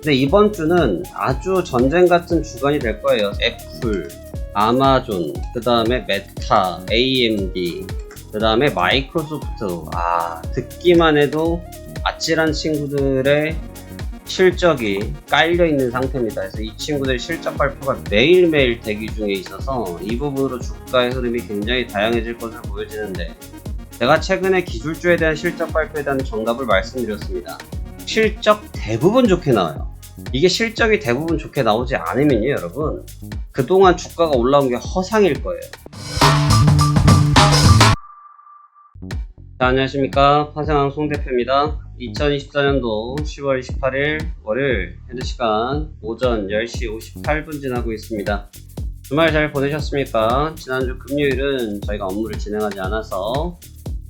근데 이번 주는 아주 전쟁 같은 주간이 될 거예요. 애플, 아마존, 그 다음에 메타, AMD, 그 다음에 마이크로소프트. 듣기만 해도 아찔한 친구들의 실적이 깔려있는 상태입니다. 그래서 이 친구들의 실적 발표가 매일매일 대기 중에 있어서 이 부분으로 주가의 흐름이 굉장히 다양해질 것으로 보여지는데, 제가 최근에 기술주에 대한 실적 발표에 대한 정답을 말씀드렸습니다. 실적 대부분 좋게 나와요. 이게 실적이 대부분 좋게 나오지 않으면요, 여러분, 그동안 주가가 올라온 게 허상일 거예요. 자, 안녕하십니까, 파생왕 송대표입니다. 2024년도 10월 28일 월요일 현재 시간 오전 10시 58분 지나고 있습니다. 주말 잘 보내셨습니까? 지난주 금요일은 저희가 업무를 진행하지 않아서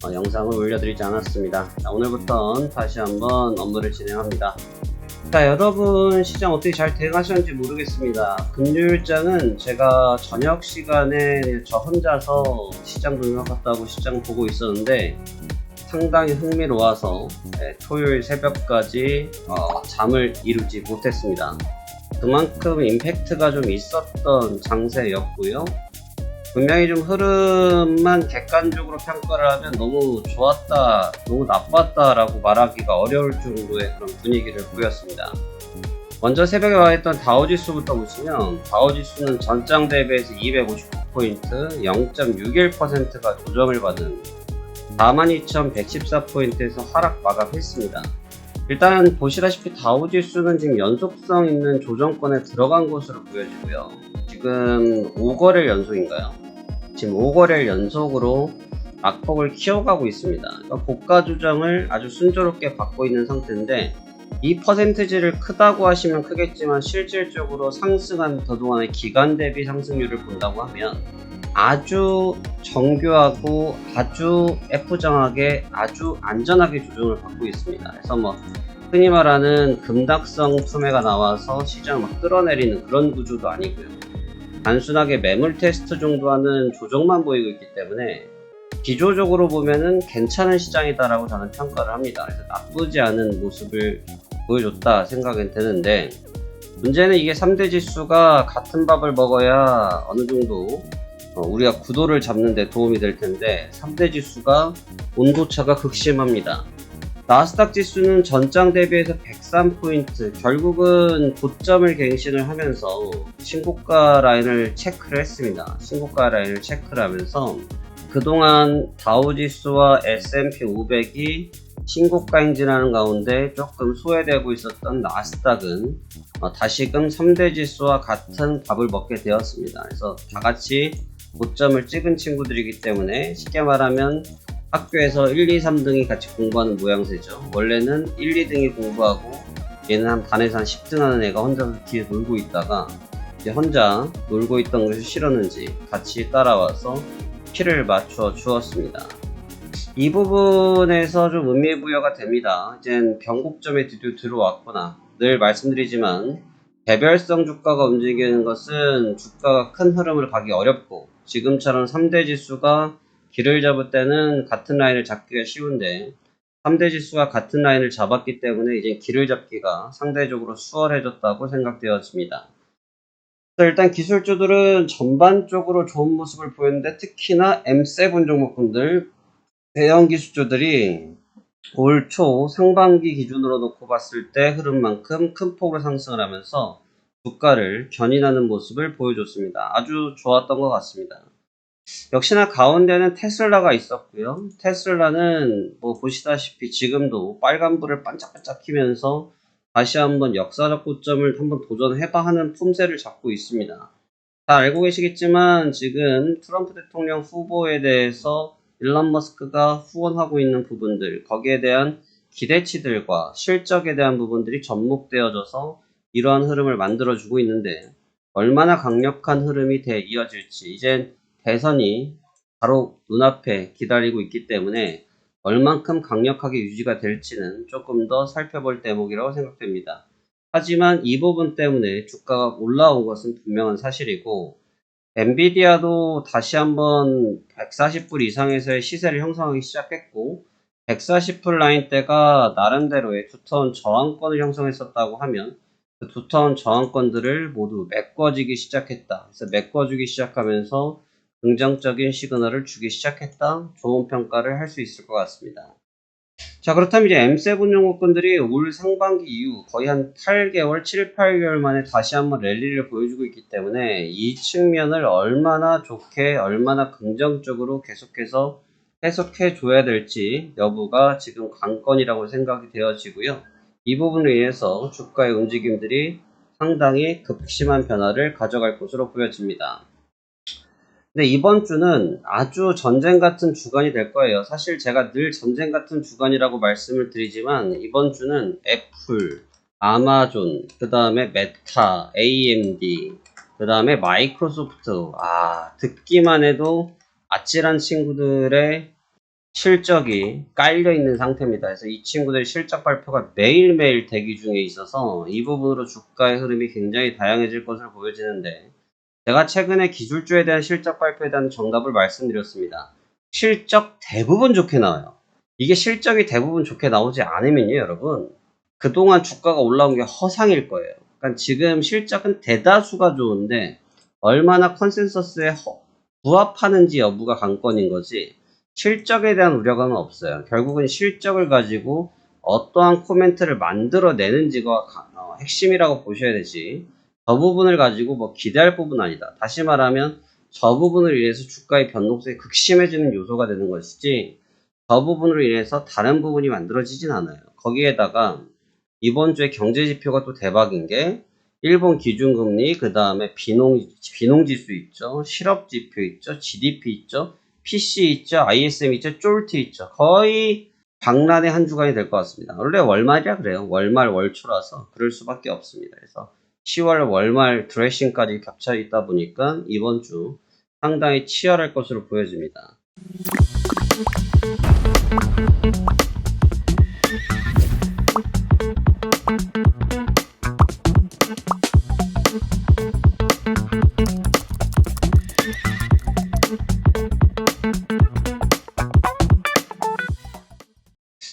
영상을 올려드리지 않았습니다. 자, 오늘부터 다시 한번 업무를 진행합니다. 자, 여러분 시장 어떻게 잘 대응하셨는지 모르겠습니다. 금요일장은 제가 저녁 시간에 저 혼자서 시장 분석했다고 시장 보고 있었는데 상당히 흥미로워서 토요일 새벽까지 잠을 이루지 못했습니다. 그만큼 임팩트가 좀 있었던 장세였고요. 분명히 좀 흐름만 객관적으로 평가를 하면 너무 좋았다, 너무 나빴다 라고 말하기가 어려울 정도의 그런 분위기를 보였습니다. 먼저 새벽에 와있던 다우지수부터 보시면 다우지수는 전장 대비해서 259포인트 0.61%가 조정을 받은 42,114포인트에서 하락 마감했습니다. 일단 보시다시피 다우지수는 지금 연속성 있는 조정권에 들어간 것으로 보여지고요. 지금 5거래일 연속인가요? 지금 5거래일 연속으로 낙폭을 키워가고 있습니다. 그러니까 고가 조정을 아주 순조롭게 받고 있는 상태인데, 이 퍼센트지를 크다고 하시면 크겠지만 실질적으로 상승한 그동안의 기간 대비 상승률을 본다고 하면 아주 정교하고 아주 F정하게 아주 안전하게 조정을 받고 있습니다. 그래서 흔히 말하는 급락성 투매가 나와서 시장을 막 끌어내리는 그런 구조도 아니고요. 단순하게 매물 테스트 정도 하는 조정만 보이고 있기 때문에 기조적으로 보면은 괜찮은 시장이다라고 저는 평가를 합니다. 그래서 나쁘지 않은 모습을 보여줬다 생각이 되는데, 문제는 이게 3대 지수가 같은 밥을 먹어야 어느 정도 우리가 구도를 잡는 데 도움이 될 텐데 3대 지수가 온도차가 극심합니다. 나스닥 지수는 전장 대비해서 103포인트, 결국은 고점을 갱신을 하면서 신고가 라인을 체크를 했습니다. 신고가 라인을 체크를 하면서 그동안 다우지수와 S&P 500이 신고가 행진하는 가운데 조금 소외되고 있었던 나스닥은 다시금 3대 지수와 같은 밥을 먹게 되었습니다. 그래서 다같이 고점을 찍은 친구들이기 때문에 쉽게 말하면 학교에서 1, 2, 3등이 같이 공부하는 모양새죠. 원래는 1, 2등이 공부하고 얘는 한 반에서 한 10등 하는 애가 혼자서 뒤에 놀고 있다가 이제 혼자 놀고 있던 것이 싫었는지 같이 따라와서 키를 맞춰 주었습니다. 이 부분에서 좀 의미부여가 됩니다. 이젠 변곡점에 드디어 들어왔구나. 늘 말씀드리지만 개별성 주가가 움직이는 것은 주가가 큰 흐름을 가기 어렵고, 지금처럼 3대 지수가 길을 잡을 때는 같은 라인을 잡기가 쉬운데 3대 지수가 같은 라인을 잡았기 때문에 이제 길을 잡기가 상대적으로 수월해졌다고 생각되었습니다. 일단 기술주들은 전반적으로 좋은 모습을 보였는데, 특히나 M7 종목군들 대형 기술주들이 올 초 상반기 기준으로 놓고 봤을 때 흐름만큼 큰 폭으로 상승을 하면서 주가를 견인하는 모습을 보여줬습니다. 아주 좋았던 것 같습니다. 역시나 가운데는 테슬라가 있었고요. 테슬라는 보시다시피 지금도 빨간불을 반짝반짝 키면서 다시 한번 역사적 고점을 한번 도전해봐 하는 품새를 잡고 있습니다. 다 알고 계시겠지만 지금 트럼프 대통령 후보에 대해서 일론 머스크가 후원하고 있는 부분들, 거기에 대한 기대치들과 실적에 대한 부분들이 접목되어져서 이러한 흐름을 만들어주고 있는데, 얼마나 강력한 흐름이 이어질지, 이젠 대선이 바로 눈앞에 기다리고 있기 때문에 얼만큼 강력하게 유지가 될지는 조금 더 살펴볼 대목이라고 생각됩니다. 하지만 이 부분 때문에 주가가 올라온 것은 분명한 사실이고, 엔비디아도 다시 한번 140불 이상에서의 시세를 형성하기 시작했고, 140불 라인대가 나름대로의 두터운 저항권을 형성했었다고 하면 두터운 저항권들을 모두 메꿔지기 시작했다. 그래서 메꿔주기 시작하면서 긍정적인 시그널을 주기 시작했다. 좋은 평가를 할 수 있을 것 같습니다. 자, 그렇다면 이제 M7 종목군들이 올 상반기 이후 거의 한 8개월, 7, 8개월 만에 다시 한번 랠리를 보여주고 있기 때문에 이 측면을 얼마나 좋게, 얼마나 긍정적으로 계속해서 해석해 줘야 될지 여부가 지금 관건이라고 생각이 되어지고요. 이 부분에 의해서 주가의 움직임들이 상당히 극심한 변화를 가져갈 것으로 보여집니다. 근데 이번 주는 아주 전쟁 같은 주간이 될 거예요. 사실 제가 늘 전쟁 같은 주간이라고 말씀을 드리지만 이번 주는 애플, 아마존, 그 다음에 메타, AMD, 그 다음에 마이크로소프트. 듣기만 해도 아찔한 친구들의 실적이 깔려 있는 상태입니다. 그래서 이 친구들의 실적 발표가 매일매일 대기 중에 있어서 이 부분으로 주가의 흐름이 굉장히 다양해질 것으로 보여지는데, 제가 최근에 기술주에 대한 실적 발표에 대한 정답을 말씀드렸습니다. 실적 대부분 좋게 나와요. 이게 실적이 대부분 좋게 나오지 않으면요, 여러분, 그동안 주가가 올라온 게 허상일 거예요. 그러니까 지금 실적은 대다수가 좋은데 얼마나 컨센서스에 부합하는지 여부가 관건인 거지, 실적에 대한 우려감은 없어요. 결국은 실적을 가지고 어떠한 코멘트를 만들어내는지가 핵심이라고 보셔야 되지, 저 부분을 가지고 뭐 기대할 부분은 아니다. 다시 말하면 저 부분을 인해서 주가의 변동성이 극심해지는 요소가 되는 것이지, 저 부분으로 인해서 다른 부분이 만들어지진 않아요. 거기에다가 이번 주에 경제 지표가 또 대박인 게 일본 기준금리, 그 다음에 비농지수 있죠, 실업지표 있죠, GDP 있죠, PC 있죠, ISM 있죠, 쫄티 있죠. 거의 박란의 한 주간이 될 것 같습니다. 원래 월말이라 그래요. 월말 월초라서 그럴 수밖에 없습니다. 그래서 10월 월말 드레싱까지 겹쳐 있다 보니까 이번 주 상당히 치열할 것으로 보여집니다.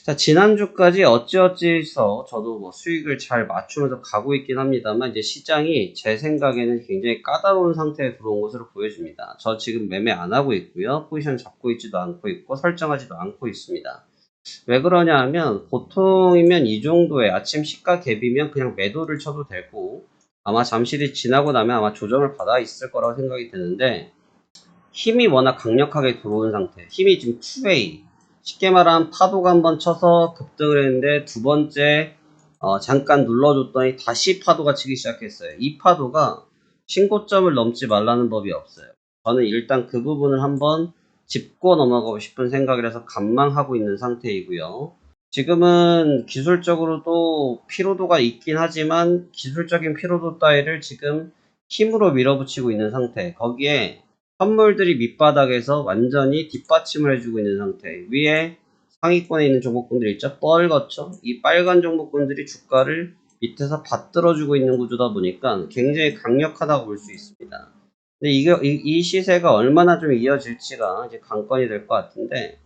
자, 지난주까지 어찌어찌해서 저도 뭐 수익을 잘 맞추면서 가고 있긴 합니다만, 이제 시장이 제 생각에는 굉장히 까다로운 상태에 들어온 것으로 보여집니다. 저 지금 매매 안 하고 있고요. 포지션 잡고 있지도 않고 있고 설정하지도 않고 있습니다. 왜 그러냐 하면, 보통이면 이 정도의 아침 시가 갭이면 그냥 매도를 쳐도 되고 아마 잠시 지나고 나면 아마 조정을 받아 있을 거라고 생각이 드는데, 힘이 워낙 강력하게 들어온 상태, 힘이 지금 2웨이, 쉽게 말하면 파도가 한번 쳐서 급등을 했는데 두 번째 잠깐 눌러줬더니 다시 파도가 치기 시작했어요. 이 파도가 신고점을 넘지 말라는 법이 없어요. 저는 일단 그 부분을 한번 짚고 넘어가고 싶은 생각이라서 관망하고 있는 상태이고요. 지금은 기술적으로도 피로도가 있긴 하지만 기술적인 피로도 따위를 지금 힘으로 밀어붙이고 있는 상태, 거기에 선물들이 밑바닥에서 완전히 뒷받침을 해주고 있는 상태, 위에 상위권에 있는 종목군들 있죠? 뻘겋죠? 이 빨간 종목군들이 주가를 밑에서 받들어주고 있는 구조다 보니까 굉장히 강력하다고 볼 수 있습니다. 근데 이 시세가 얼마나 좀 이어질지가 이제 관건이 될 것 같은데,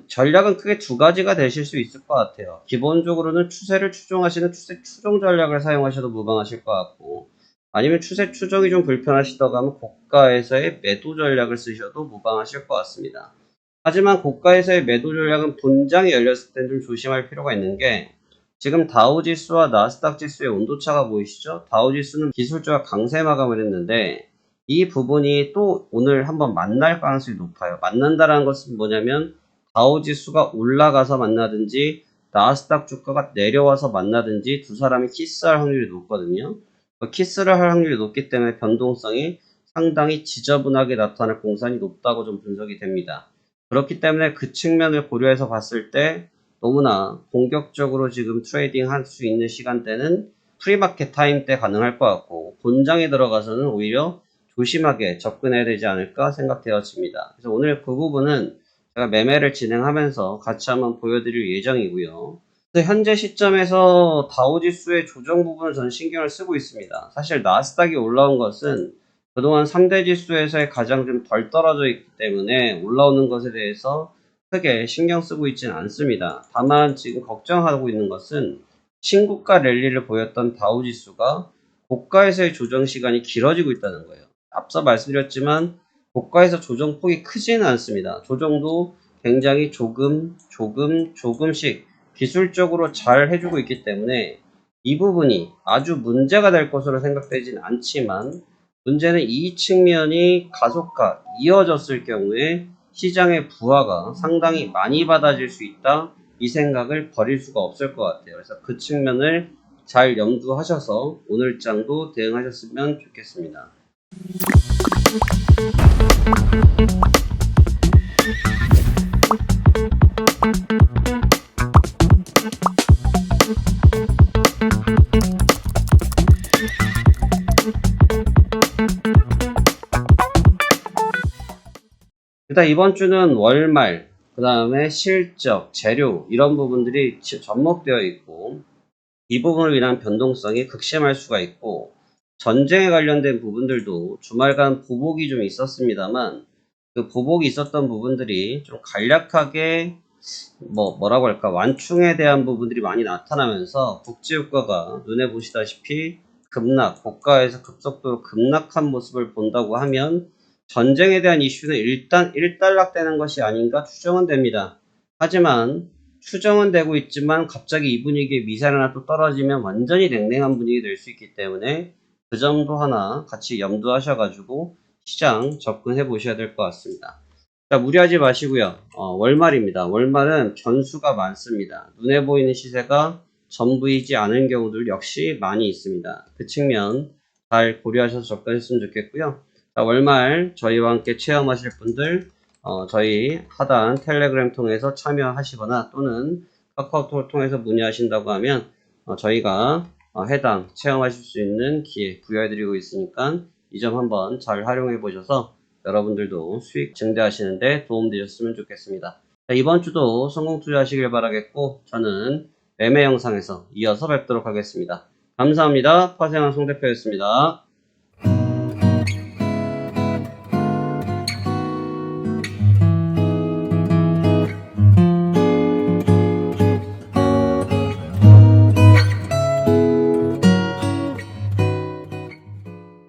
전략은 크게 두 가지가 되실 수 있을 것 같아요. 기본적으로는 추세를 추종하시는 추세 추종 전략을 사용하셔도 무방하실 것 같고, 아니면 추세 추종이 좀 불편하시다고 하면 고가에서의 매도 전략을 쓰셔도 무방하실 것 같습니다. 하지만 고가에서의 매도 전략은 본장이 열렸을 땐 좀 조심할 필요가 있는 게, 지금 다우지수와 나스닥 지수의 온도차가 보이시죠? 다우지수는 기술주가 강세 마감을 했는데 이 부분이 또 오늘 한번 만날 가능성이 높아요. 만난다라는 것은 뭐냐면, 다우지수가 올라가서 만나든지 나스닥 주가가 내려와서 만나든지 두 사람이 키스할 확률이 높거든요. 키스를 할 확률이 높기 때문에 변동성이 상당히 지저분하게 나타날 공산이 높다고 좀 분석이 됩니다. 그렇기 때문에 그 측면을 고려해서 봤을 때 너무나 공격적으로 지금 트레이딩 할 수 있는 시간대는 프리마켓 타임 때 가능할 것 같고, 본장에 들어가서는 오히려 조심하게 접근해야 되지 않을까 생각되어집니다. 그래서 오늘 그 부분은 제가 매매를 진행하면서 같이 한번 보여드릴 예정이고요. 현재 시점에서 다우지수의 조정 부분을 저는 신경을 쓰고 있습니다. 사실 나스닥이 올라온 것은 그동안 3대 지수에서의 가장 좀 덜 떨어져 있기 때문에 올라오는 것에 대해서 크게 신경 쓰고 있지는 않습니다. 다만 지금 걱정하고 있는 것은 신고가 랠리를 보였던 다우지수가 고가에서의 조정 시간이 길어지고 있다는 거예요. 앞서 말씀드렸지만 고가에서 조정폭이 크지는 않습니다. 조정도 굉장히 조금씩 기술적으로 잘 해주고 있기 때문에 이 부분이 아주 문제가 될 것으로 생각되진 않지만, 문제는 이 측면이 가속화 이어졌을 경우에 시장의 부하가 상당히 많이 받아질 수 있다, 이 생각을 버릴 수가 없을 것 같아요. 그래서 그 측면을 잘 염두하셔서 오늘장도 대응하셨으면 좋겠습니다. 일단 이번 주는 월말, 그 다음에 실적, 재료 이런 부분들이 접목되어 있고, 이 부분을 인한 변동성이 극심할 수가 있고, 전쟁에 관련된 부분들도 주말간 보복이 좀 있었습니다만, 그 보복이 있었던 부분들이 좀 간략하게 뭐라고 할까, 완충에 대한 부분들이 많이 나타나면서 국제 유가가 눈에 보시다시피 고가에서 급속도로 급락한 모습을 본다고 하면 전쟁에 대한 이슈는 일단 일단락되는 것이 아닌가 추정은 됩니다. 하지만 추정은 되고 있지만 갑자기 이 분위기에 미사일 하나 또 떨어지면 완전히 냉랭한 분위기 될 수 있기 때문에 그 점도 하나 같이 염두하셔가지고 시장 접근해 보셔야 될 것 같습니다. 자, 무리하지 마시고요. 월말입니다. 월말은 변수가 많습니다. 눈에 보이는 시세가 전부이지 않은 경우들 역시 많이 있습니다. 그 측면 잘 고려하셔서 접근했으면 좋겠고요. 자, 월말 저희와 함께 체험하실 분들 저희 하단 텔레그램 통해서 참여하시거나 또는 카카오톡을 통해서 문의하신다고 하면 저희가 해당 체험하실 수 있는 기회 부여해드리고 있으니까 이 점 한번 잘 활용해 보셔서 여러분들도 수익 증대하시는데 도움되셨으면 좋겠습니다. 자, 이번 주도 성공 투자하시길 바라겠고, 저는 매매 영상에서 이어서 뵙도록 하겠습니다. 감사합니다. 파생한 송 대표였습니다.